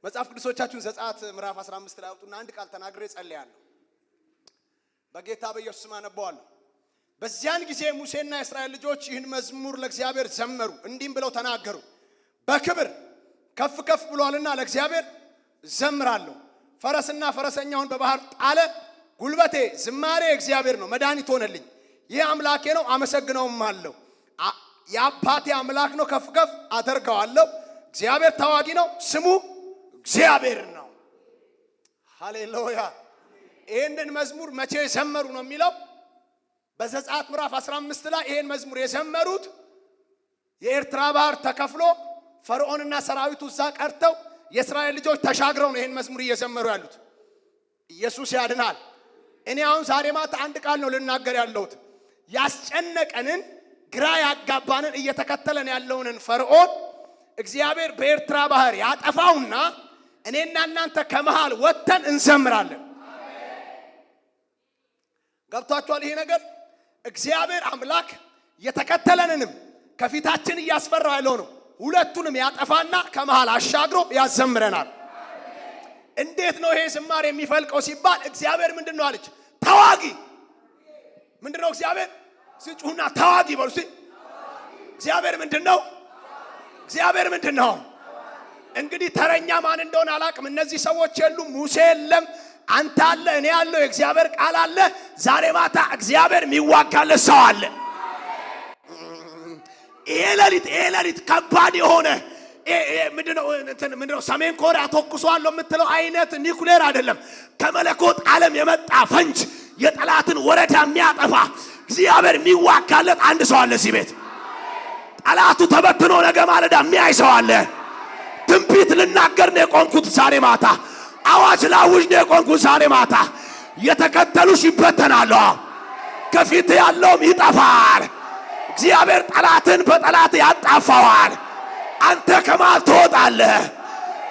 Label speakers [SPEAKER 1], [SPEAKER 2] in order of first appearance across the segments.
[SPEAKER 1] መጽሐፍ ቅዱሶቻችሁን ዘጸአት ምዕራፍ 15 ላይ አውጡና አንድ ቃል ተናግሬ ጸልያለሁ። በጌታ በኢየሱስ ስም አነባዋለሁ። በዚያን ጊዜ ሙሴና የእስራኤል ልጆች ይህን መዝሙር ለእግዚአብሔር ዘመሩ፣ እንዲህም ብለው ተናገሩ። በክብር ከፍ ከፍ ብሏልና ለእግዚአብሔር ዘምራለሁ። ፈረስና ፈረሰኛውን በባህር ጣለ። ጉልበቴ ዝማሬ እግዚአብሔር ነው፣ መድኃኒት ሆነልኝ። ይህ አምላኬ ነው፣ አመሰግነውም አለው። የአባቴ አምላክ ነው፣ ከፍ ከፍ አደርገዋለሁ። እግዚአብሔር ተዋጊ ነው፣ ስሙ እግዚአብሔር ነው። ሃሌሉያ። ይህንን መዝሙር መቼ ዘመሩ ነው የሚለው? በዘጸአት ምዕራፍ 15 ላይ ይህን መዝሙር የዘመሩት የኤርትራ ባህር ተከፍሎ ፈርዖንና ሰራዊቱ እዛ ቀርተው የእስራኤል ልጆች ተሻግረው ነው ይህን መዝሙር እየዘመሩ ያሉት። ኢየሱስ ያድናል። እኔ አሁን ዛሬ ማታ አንድ ቃል ነው ልናገር ያለሁት። ያስጨነቀንን ግራ ያጋባንን እየተከተለን ያለውንን ፈርዖን እግዚአብሔር በኤርትራ ባህር ያጠፋውና እኔና እናንተ ከመሃል ወጥተን እንዘምራለን። ገብቷችኋል? ይሄ ነገር እግዚአብሔር አምላክ የተከተለንንም ከፊታችን እያስፈራው ያለው ነው። ሁለቱንም ያጠፋና ከመሃል አሻግሮ ያዘምረናል። እንዴት ነው ይሄ ዝማሬ የሚፈልቀው ሲባል እግዚአብሔር ምንድነው አለች? ተዋጊ። ምንድነው እግዚአብሔር? ሲጩህና ተዋጊ በሉ። እግዚአብሔር ምንድነው? እግዚአብሔር ምንድነው? እንግዲህ ተረኛ ማን እንደሆነ አላቅም። እነዚህ ሰዎች የሉም፣ ሙሴ የለም፣ አንተ አለ፣ እኔ ያለው የእግዚአብሔር ቃል አለ። ዛሬ ማታ እግዚአብሔር የሚዋጋለት ሰው አለ። ይሄ ሌሊት ከባድ የሆነ ምንድነው ሰሜን ኮሪያ ተኩሷል የምትለው አይነት ኒኩሌር አይደለም። ከመለኮት ዓለም የመጣ ፈንጅ የጠላትን ወረዳ የሚያጠፋ እግዚአብሔር የሚዋጋለት አንድ ሰው አለ እዚህ ቤት። ጠላቱ ተበትኖ ነገ ማለዳ የሚያይ ሰው አለ። ትንቢት ልናገር ነው የቆምኩት ዛሬ ማታ። አዋጅ ላውጅ ነው የቆምኩት ዛሬ ማታ። የተከተሉሽ ይበተናሉ፣ ከፊት ያለውም ይጠፋል። እግዚአብሔር ጠላትን በጠላት ያጣፋዋል። አንተ ከማል ትወጣለህ።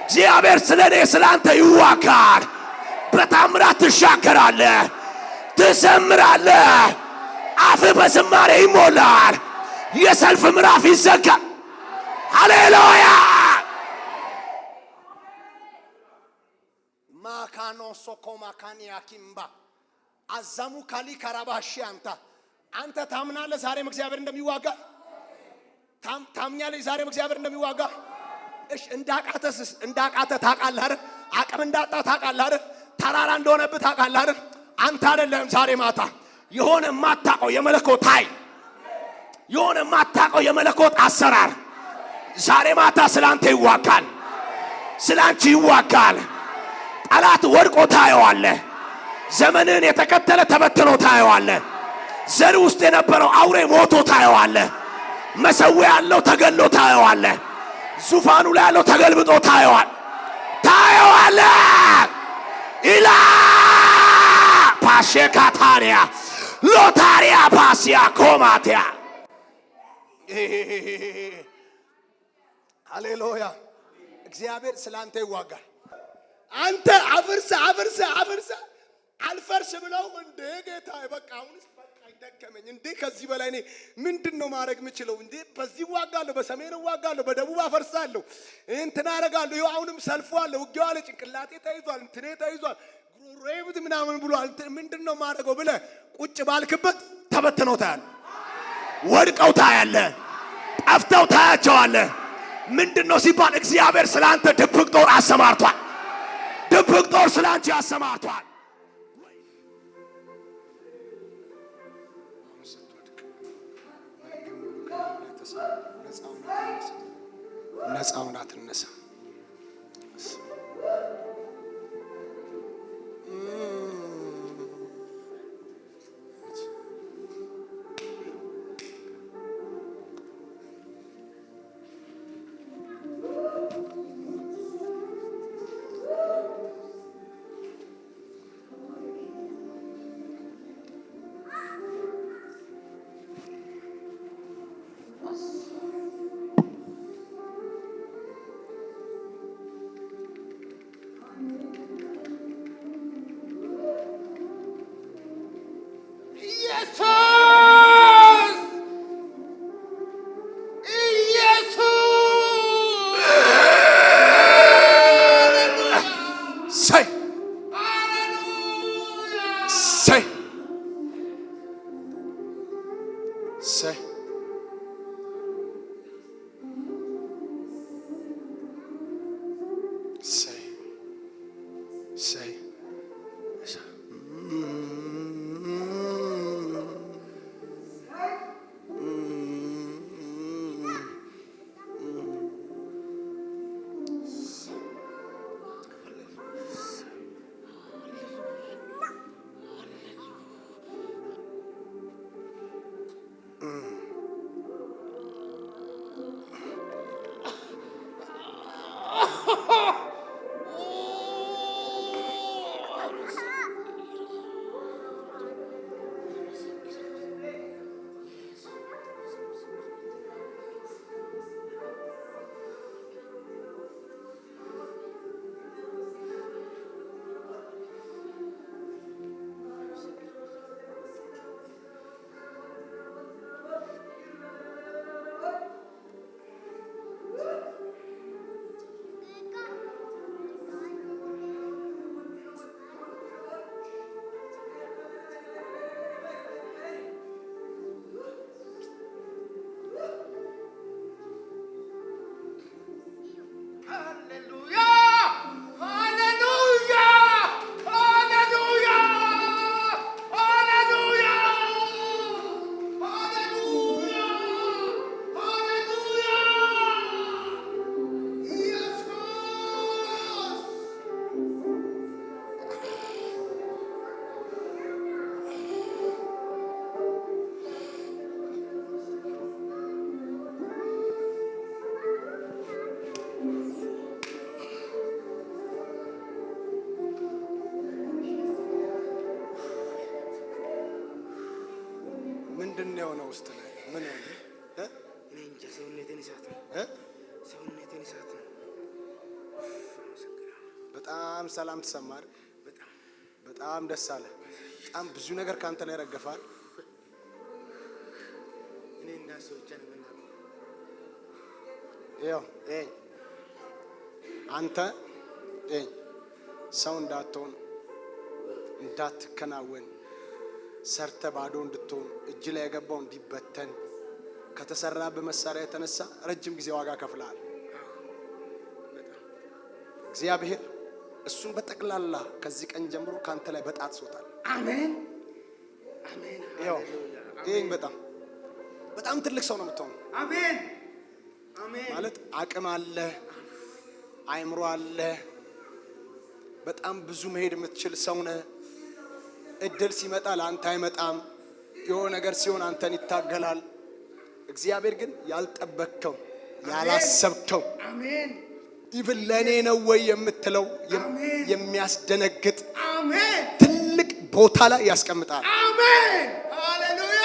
[SPEAKER 1] እግዚአብሔር ስለኔ ስላንተ ይዋጋል። በታምራት ትሻገራለህ፣ ትዘምራለህ። አፍ በዝማሬ ይሞላል። የሰልፍ ምዕራፍ ይዘጋል። ሃሌሉያ። ማካኖ ሶኮማ ካኒያ ኪምባ አዛሙ ካሊ ካራባሺ አንተ ታምናለህ ዛሬም እግዚአብሔር እንደሚዋጋ? ታምኛለህ ዛሬም እግዚአብሔር እንደሚዋጋ? እሺ እንዳቃተ ታውቃለህ አይደል? አቅም እንዳጣ ታውቃለህ አይደል? ተራራ እንደሆነብህ ታውቃለህ አይደል? አንተ አይደለም ዛሬ ማታ የሆነ የማታውቀው የመለኮት ኃይል፣ የሆነ የማታውቀው የመለኮት አሰራር ዛሬ ማታ ስላንተ ይዋጋል፣ ስላንቺ ይዋጋል። ጠላት ወድቆ ታየዋለህ። ዘመንን የተከተለ ተበትኖ ታየዋለህ። ዘር ውስጥ የነበረው አውሬ ሞቶ ታየዋለህ። መሰዊያ ያለው ተገሎ ታየዋለህ። ዙፋኑ ላይ ያለው ተገልብጦ ታየዋለህ። ኢላ ፓሼካታሪያ ሎታሪያ ፓሲያ ኮማቲያ ሃሌሉያ። እግዚአብሔር ስላንተ ይዋጋል። አንተ አፍርሰ አልፈርስ ብለው እንደ ጌታ በቃ አሁንስ ደከመኝ እንዴ ከዚህ በላይ እኔ ምንድነው ማድረግ የምችለው? እንዴ በዚህ ዋጋለሁ፣ በሰሜን ዋጋለሁ፣ በደቡብ አፈርሳለሁ፣ እንትና አረጋለሁ። ይኸው አሁንም ሰልፉ አለ፣ ውጊያው አለ፣ ጭንቅላቴ ተይዟል፣ እንትኔ ተይዟል፣ ጉሮሮዬ ምናምን ብሏል። ምንድነው ማድረገው ብለህ ቁጭ ባልክበት ተበትነው ታያለህ፣ ወድቀው ታያለህ፣ ጠፍተው ታያቸዋለህ። ምንድነው ሲባል እግዚአብሔር ስላንተ ድብቅ ጦር አሰማርቷል። ድብቅ ጦር ስላንቺ አሰማርቷል። ነፃውን አትነሳ። Say. ምንድን ነው የሆነው ውስጥ ላይ ምን ሆነ?
[SPEAKER 2] እኔ እንጃ። ሰውነቴን እሳት ነው።
[SPEAKER 1] በጣም ሰላም ተሰማህ? በጣም ደስ አለ። በጣም ብዙ ነገር ካንተ ላይ ረገፋል።
[SPEAKER 2] እኔ እንዳሰውቻ ነው
[SPEAKER 1] ያው አንተ ሰው እንዳትሆን እንዳትከናወን ሰርተ ባዶ እንድትሆን እጅ ላይ የገባው እንዲበተን ከተሰራ በመሳሪያ የተነሳ ረጅም ጊዜ ዋጋ ከፍለሃል። እግዚአብሔር እሱን በጠቅላላ ከዚህ ቀን ጀምሮ ካንተ ላይ በጣጥሶታል።
[SPEAKER 2] አሜን አሜን።
[SPEAKER 1] ይሄን በጣም ትልቅ ሰው ነው የምትሆነው።
[SPEAKER 2] አሜን አሜን።
[SPEAKER 1] ማለት አቅም አለ፣ አይምሮ አለ፣ በጣም ብዙ መሄድ የምትችል ሰው ነህ። እድል ሲመጣ ለአንተ አይመጣም። የሆነ ነገር ሲሆን አንተን ይታገላል። እግዚአብሔር ግን ያልጠበቅከው ያላሰብከው
[SPEAKER 2] አሜን
[SPEAKER 1] ኢቭን ለኔ ነው ወይ የምትለው የሚያስደነግጥ
[SPEAKER 2] አሜን
[SPEAKER 1] ትልቅ ቦታ ላይ ያስቀምጣል።
[SPEAKER 2] አሜን ሃሌሉያ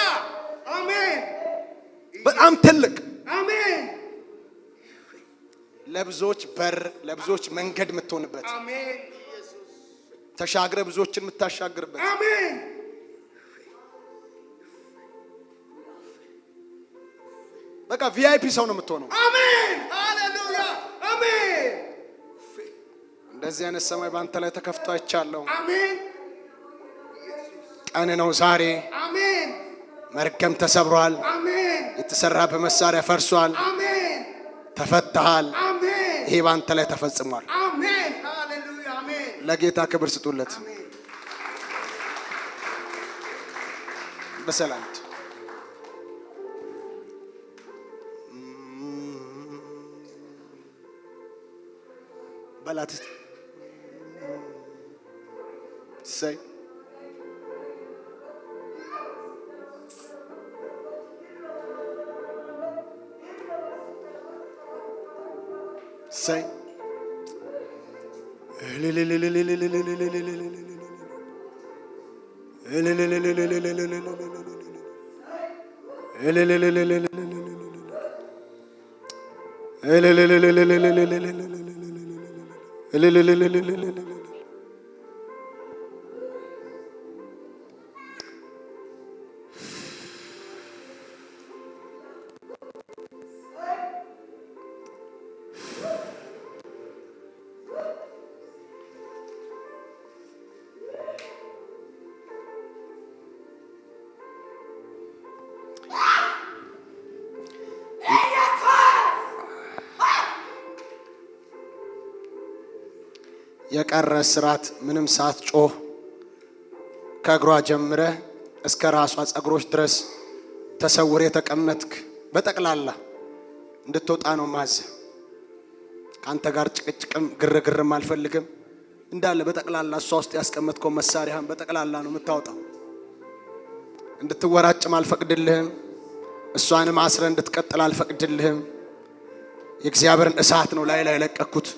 [SPEAKER 2] አሜን።
[SPEAKER 1] በጣም ትልቅ
[SPEAKER 2] አሜን።
[SPEAKER 1] ለብዙዎች በር ለብዙዎች መንገድ የምትሆንበት
[SPEAKER 2] አሜን።
[SPEAKER 1] ተሻግረ ብዙዎችን የምታሻግርበት
[SPEAKER 2] አሜን።
[SPEAKER 1] በቃ ቪአይፒ ሰው ነው የምትሆነው።
[SPEAKER 2] አሜን ሃሌሉያ አሜን።
[SPEAKER 1] እንደዚህ አይነት ሰማይ ባንተ ላይ ተከፍቶ አይቻለሁ።
[SPEAKER 2] አሜን።
[SPEAKER 1] ቀን ነው ዛሬ።
[SPEAKER 2] አሜን።
[SPEAKER 1] መርገም ተሰብሯል።
[SPEAKER 2] አሜን።
[SPEAKER 1] የተሰራ በመሳሪያ ፈርሷል።
[SPEAKER 2] አሜን።
[SPEAKER 1] ተፈተሃል።
[SPEAKER 2] አሜን።
[SPEAKER 1] ይሄ ባንተ ላይ ተፈጽሟል።
[SPEAKER 2] አሜን ሃሌሉያ አሜን።
[SPEAKER 1] ለጌታ ክብር ስጡለት። በሰላም በላት ሰይ ሰይ የቀረ ስራት ምንም ሳትጮህ ከእግሯ ጀምረ እስከ ራሷ ጸጉሮች ድረስ ተሰውረ የተቀመጥክ በጠቅላላ እንድትወጣ ነው ማዘ። ካንተ ጋር ጭቅጭቅም ግርግርም አልፈልግም። እንዳለ በጠቅላላ እሷ ውስጥ ያስቀመጥከው መሳሪያህን በጠቅላላ ነው የምታወጣው። እንድትወራጭም አልፈቅድልህም። እሷንም አስረ እንድትቀጥል አልፈቅድልህም። የእግዚአብሔርን እሳት ነው ላይ ለቀኩት።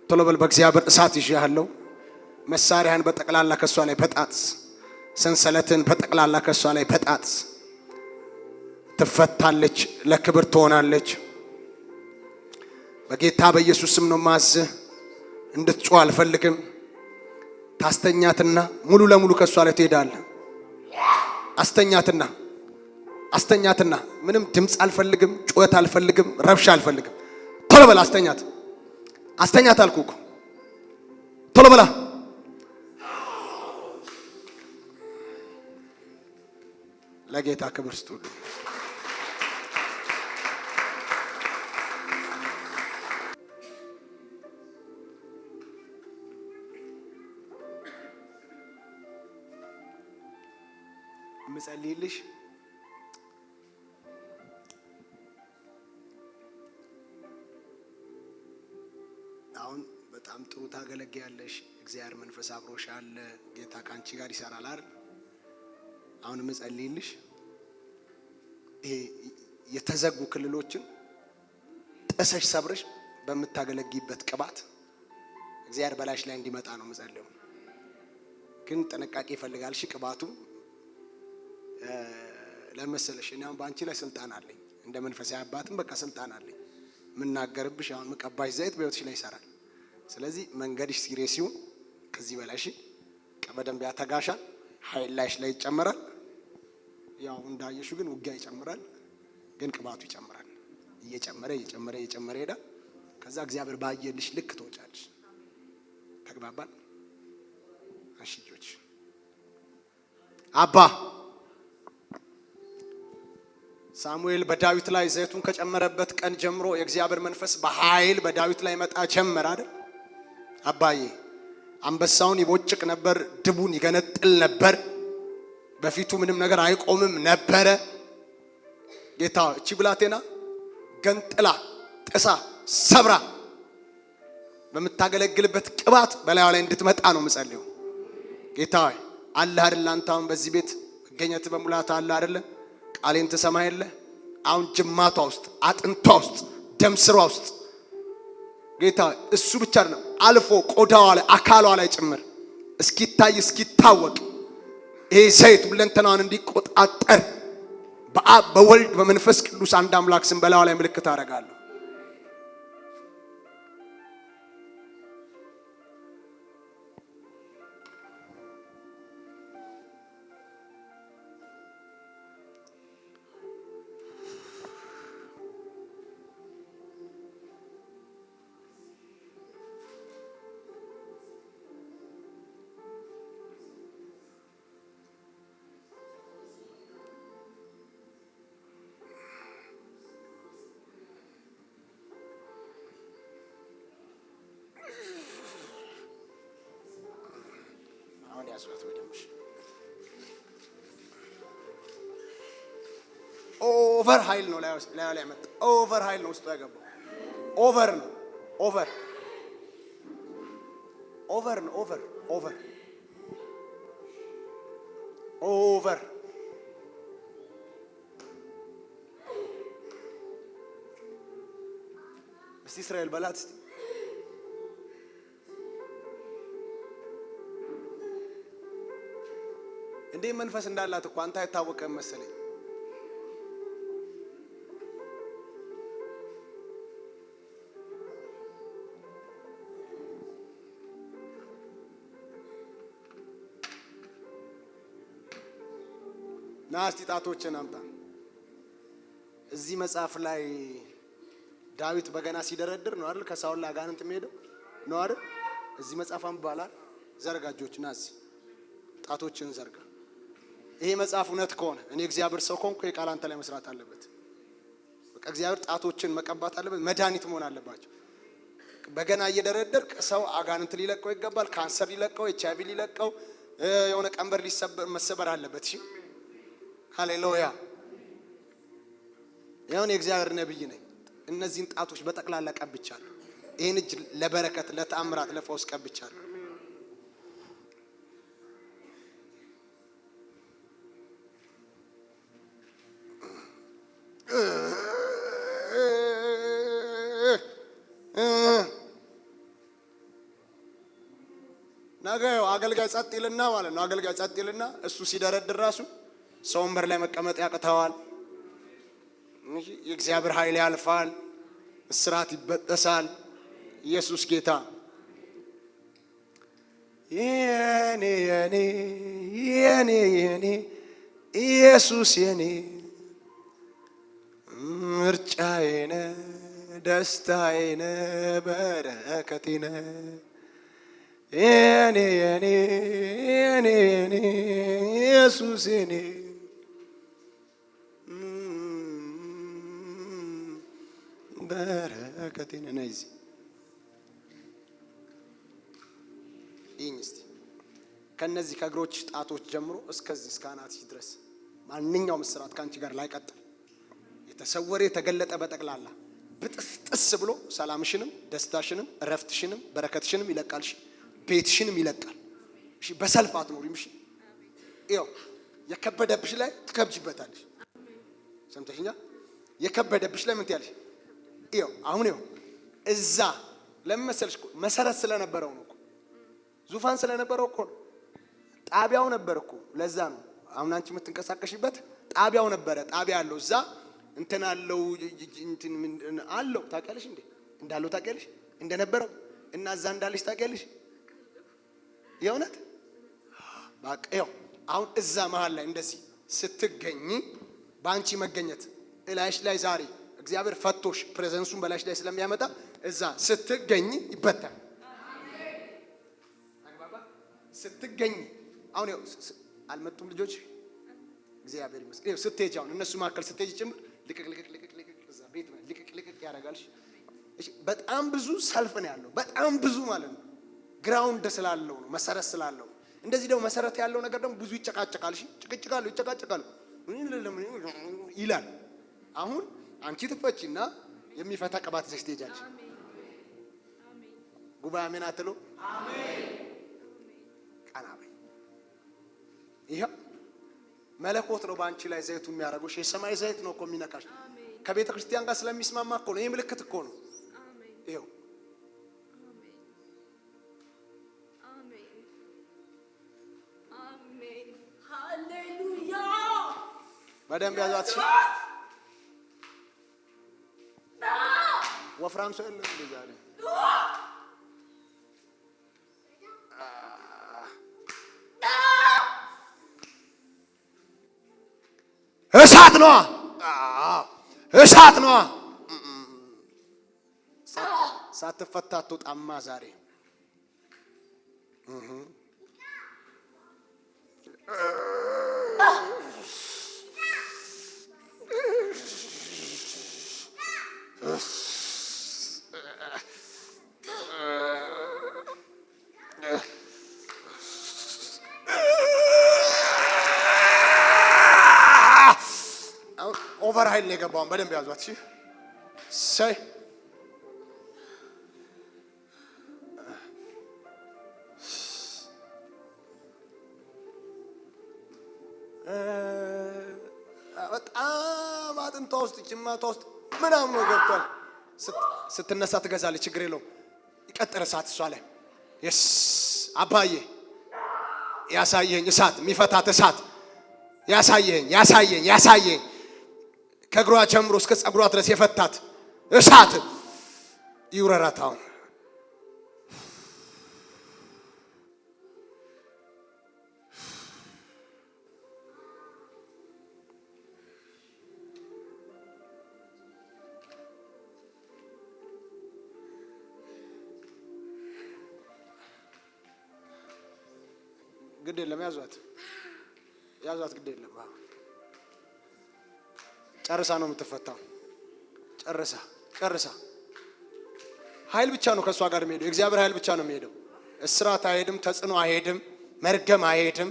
[SPEAKER 1] ቶሎ በል በእግዚአብሔር እሳት ይዤሃለሁ። መሳሪያህን በጠቅላላ ከሷ ላይ በጣጥስ። ሰንሰለትን በጠቅላላ ከሷ ላይ በጣጥስ። ትፈታለች፣ ለክብር ትሆናለች። በጌታ በኢየሱስ ስም ነው ማዘህ። እንድትጮህ አልፈልግም። ታስተኛትና ሙሉ ለሙሉ ከሷ ላይ ትሄዳለህ። አስተኛትና ምንም ድምጽ አልፈልግም፣ ጩኸት አልፈልግም፣ ረብሻ አልፈልግም። ቶሎ በላ አስተኛት አልኩህ። ቶሎ በላ ለጌታ ክብር ስጡ። ምጸልይልሽ አሁን በጣም ጥሩ ታገለግያለሽ። እግዚአብሔር መንፈስ አብሮሽ አለ። ጌታ ካንቺ ጋር ይሰራል አይደል? አሁን ምጸልይልሽ ይሄ የተዘጉ ክልሎችን ጥሰሽ ሰብረሽ በምታገለግይበት ቅባት እግዚአብሔር በላሽ ላይ እንዲመጣ ነው ምጸልየው። ግን ጥንቃቄ ይፈልጋል። እሺ ቅባቱ ለመሰለሽ እኔ አሁን ባንቺ ላይ ስልጣን አለኝ። እንደ መንፈሳዊ አባትም በቃ ስልጣን አለኝ። ምናገርብሽ አሁን መቀባሽ ዘይት በህይወትሽ ላይ ይሰራል። ስለዚህ መንገድሽ ሲሪየስ ይሁን። ከዚህ በላይ እሺ በደንብ ያተጋሻል። ኃይል ላይሽ ላይ ይጨምራል። ያው እንዳየሽው ግን ውጊያ ይጨምራል፣ ግን ቅባቱ ይጨምራል። እየጨመረ ሄዳ ከዛ እግዚአብሔር ባየልሽ ልክ ትወጫለሽ። ተግባባን? አሽጆች አባ ሳሙኤል በዳዊት ላይ ዘይቱን ከጨመረበት ቀን ጀምሮ የእግዚአብሔር መንፈስ በኃይል በዳዊት ላይ መጣ ጀመረ አይደል? አባዬ አንበሳውን ይቦጭቅ ነበር፣ ድቡን ይገነጥል ነበር፣ በፊቱ ምንም ነገር አይቆምም ነበረ። ጌታ እቺ ብላቴና ገንጥላ ጥሳ ሰብራ በምታገለግልበት ቅባት በላዩ ላይ እንድትመጣ ነው የምጸልየው። ጌታ አለ አይደል? አንተ አሁን በዚህ ቤት መገኘት በሙላት አለ አይደል? ቃሌን ትሰማ የለ? አሁን ጅማቷ ውስጥ አጥንቷ ውስጥ ደም ስሯ ውስጥ ጌታ እሱ ብቻ ነው አልፎ ቆዳዋ ላይ አካሏ ላይ ጭምር እስኪታይ እስኪታወቅ ይሄ ዘይት ሁለንተናዋን እንዲቆጣጠር በአብ በወልድ በመንፈስ ቅዱስ አንድ አምላክ ስም በላዩ ላይ ምልክት አደርጋለሁ። ኦቨር ኃይል ነው ላይ መጣ። ኦቨር ኃይል ነው ውስጡ ያገባው። ኦቨር ነው ኦቨር እስቲ እስራኤል በላት እስቲ እንዴ መንፈስ እንዳላት እኮ አንተ አይታወቅም መሰለኝ። ናስቲ ጣቶችን አምጣ። እዚህ መጽሐፍ ላይ ዳዊት በገና ሲደረድር ነው አይደል? ከሳውል ላይ አጋንንት የሚሄደው ነው አይደል? እዚህ መጽሐፍ አንባላ ዘርጋጆች ናዚ ጣቶችን ዘርጋ። ይሄ መጽሐፍ እውነት ከሆነ እኔ እግዚአብሔር ሰው ኮንኩ የቃል አንተ ላይ መስራት አለበት። በቃ እግዚአብሔር ጣቶችን መቀባት አለበት። መድኃኒት መሆን አለባቸው። በገና እየደረደርክ ሰው አጋንንት ሊለቀው ይገባል። ካንሰር ሊለቀው፣ ኤችአይቪ ሊለቀው፣ የሆነ ቀንበር መሰበር አለበት። እሺ ሃሌሉያ። ያው የእግዚአብሔር ነብይ ነኝ። እነዚህን ጣቶች በጠቅላላ ቀብቻለሁ። ይሄን እጅ ለበረከት፣ ለተአምራት፣ ለፈውስ ቀብቻለሁ። ነገ አገልጋይ ጸጥ ይልና ማለት ነው። አገልጋይ ጸጥ ይልና እሱ ሲደረድር ራሱ ሰው ወንበር ላይ መቀመጥ ያቅተዋል። የእግዚአብሔር ኃይል ያልፋል። እስራት ይበጠሳል። ኢየሱስ ጌታ። የኔ የኔ የኔ የኔ ኢየሱስ የኔ ምርጫዬ ነህ፣ ደስታዬ ነህ፣ በረከቴ ነህ። የኔ የኔ የኔ የኔ ኢየሱስ የኔ በረከቴ ነህ። ነይ እዚህ ይህን እስቲ ከነዚህ ከእግሮች ጣቶች ጀምሮ እስከዚህ እስከ አናትሽ ድረስ ማንኛውም እስራት ከአንቺ ጋር ላይቀጥል የተሰወረ የተገለጠ በጠቅላላ ብጥስጥስ ብሎ ሰላምሽንም ደስታሽንም እረፍትሽንም በረከትሽንም ይለቃልሽ። ቤትሽንም ይለቃል። እሺ በሰልፍ አትኖሪም። እሺ ይኸው የከበደብሽ ላይ ትከብጂበታለሽ። ሰምተሽኛል? የከበደብሽ ላይ ምን ትያለሽ? ይኸው አሁን ይኸው እዛ ለምን መሰለሽ እኮ መሰረት ስለነበረው ነው እኮ ዙፋን ስለነበረው እኮ ነው። ጣቢያው ነበር እኮ ለዛ ነው አሁን አንቺ የምትንቀሳቀሽበት ጣቢያው ነበረ። ጣቢያ አለው እዛ እንትን አለው እንትን ምን አለው ታውቂያለሽ እንዴ? እንዳለው ታውቂያለሽ? እንደነበረው እና እዛ እንዳለሽ ታውቂያለሽ? የእውነት በቃ ይኸው አሁን እዛ መሃል ላይ እንደዚህ ስትገኝ በአንቺ መገኘት እላይሽ ላይ ዛሬ እግዚአብሔር ፈቶሽ ፕሬዘንሱን በላይሽ ላይ ስለሚያመጣ እዛ ስትገኝ ይበታል። ስትገኝ አሁን ይኸው አልመጡም ልጆች እግዚአብሔር ይመስገን። ይኸው ስትሄጂ አሁን እነሱ መካከል ስትሄጂ ጭምር ልቅቅ ልቅቅ ልቅቅ ልቅቅ እዛ ቤት ነው ልቅቅ ልቅቅ ያደርጋልሽ። እሺ በጣም ብዙ ሰልፍ ነው ያለው። በጣም ብዙ ማለት ነው። ግራውንድ ስላለው ነው፣ መሰረት ስላለው ነው። እንደዚህ ደግሞ መሰረት ያለው ነገር ደግሞ ብዙ ይጨቃጨቃል። እሺ ጭቅጭቃሉ ይጨቃጨቃሉ ይላል። አሁን አንቺ ትፈቺና የሚፈታ ቅባት ይዘሽ ትሄጃለሽ። ጉባኤ አሜን አትሉ? አሜን። ቀና በይ። ይሄው መለኮት ነው በአንቺ ላይ ዘይቱ የሚያደርገው። የሰማይ ዘይት ነው እኮ የሚነካሽ። ከቤተ ክርስቲያን ጋር ስለሚስማማ እኮ ነው። ይሄ ምልክት እኮ ነው። ይሄው በደንብ ያዟት። ወፍራም ሰው የለም እንዴ ዛሬ? እሳት ነዋ፣ እሳት ነዋ። ሳትፈታ አትወጣማ ዛሬ። ኦቨር ኃይል ነው የገባውን። በደንብ ያዟት። እሺ ሰይ በጣም አጥንቷ ውስጥ ጭማቷ ውስጥ ምናምን ነው ገብቷል። ስትነሳ ትገዛለች። ችግር የለውም። ይቀጥል እሳት እሷ ላይ የስ አባዬ ያሳየኝ እሳት የሚፈታት እሳት ያሳየኝ ያሳየኝ ያሳየኝ ከእግሯ ጀምሮ እስከ ጸጉሯ ድረስ የፈታት እሳት ይውረራት። አሁን ግድ የለም ያዟት፣ ያዟት። ግድ የለም ጨርሳ ነው የምትፈታው። ጨርሳ ጨርሳ ኃይል ብቻ ነው ከእሷ ጋር የሚሄደው። የእግዚአብሔር ኃይል ብቻ ነው የሚሄደው። እስራት አይሄድም፣ ተጽዕኖ አይሄድም፣ መርገም አይሄድም፣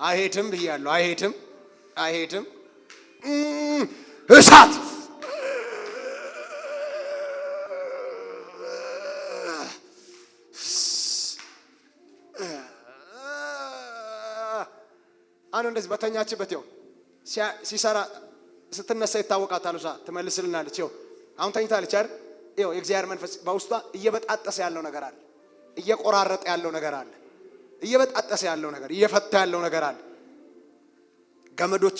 [SPEAKER 1] አይሄድም ብያለሁ። አይሄድም። እሳት አሁን እንደዚህ በተኛችበት ይኸው ሲሰራ ስትነሳ ይታወቃታል። እሷ ትመልስልናለች። ይኸው አሁን ተኝታለች አይደል? ይኸው የእግዚአብሔር መንፈስ በውስጧ እየበጣጠሰ ያለው ነገር አለ፣ እየቆራረጠ ያለው ነገር አለ፣ እየበጣጠሰ ያለው ነገር፣ እየፈታ ያለው ነገር አለ። ገመዶች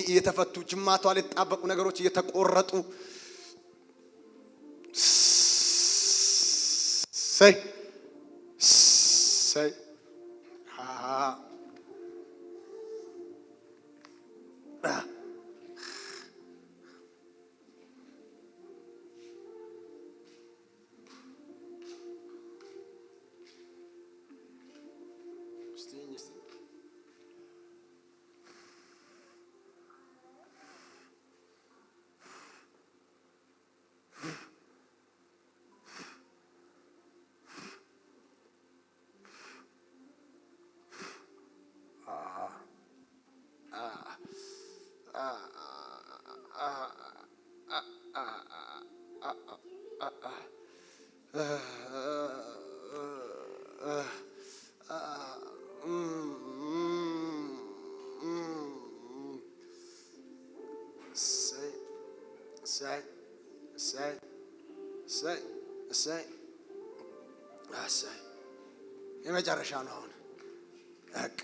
[SPEAKER 1] እየተፈቱ፣ ጅማቷ ላይ የተጣበቁ ነገሮች እየተቆረጡ ሰይ የመጨረሻ ነው አሁን በቃ